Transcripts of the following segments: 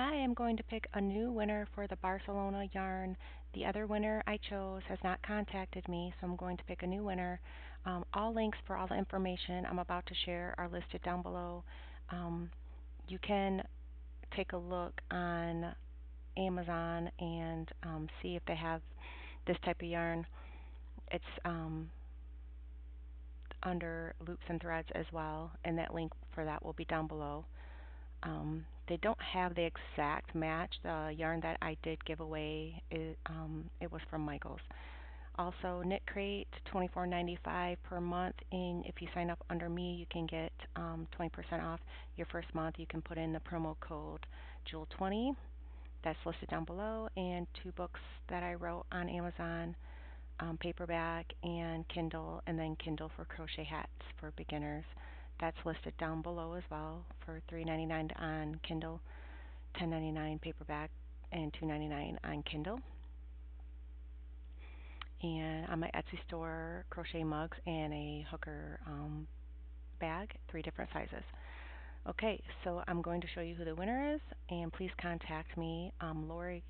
Hi, I'm going to pick a new winner for the Barcelona yarn. The other winner I chose has not contacted me, so I'm going to pick a new winner. All links for all the information I'm about to share are listed down below. You can take a look on Amazon and see if they have this type of yarn. It's under Loops and Threads as well, and that link for that will be down below. They don't have the exact match. The yarn that I did give away, it was from Michaels. Also, Knit Crate, $24.95 per month, and if you sign up under me, you can get 20% off your first month. You can put in the promo code Jewel20. That's listed down below, and 2 books that I wrote on Amazon, paperback and Kindle, and then Kindle for crochet hats for beginners. That's listed down below as well for $3.99 on Kindle, $10.99 paperback, and $2.99 on Kindle. And on my Etsy store, crochet mugs and a hooker bag, 3 different sizes. Okay, so I'm going to show you who the winner is, and please contact me. Lori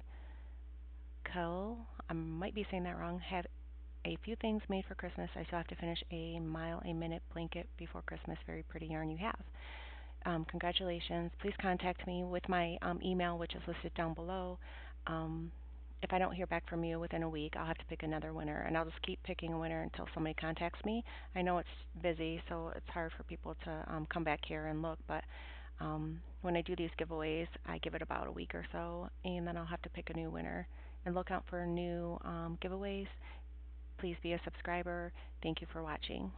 Cull, I might be saying that wrong, have a few things made for Christmas. I still have to finish a mile a minute blanket before Christmas. Very pretty yarn you have. Congratulations. Please contact me with my email, which is listed down below. If I don't hear back from you within a week, I'll have to pick another winner, and I'll just keep picking a winner until somebody contacts me. I know it's busy, so it's hard for people to come back here and look, but when I do these giveaways, I give it about a week or so, and then I'll have to pick a new winner. And look out for new giveaways. Please be a subscriber. Thank you for watching.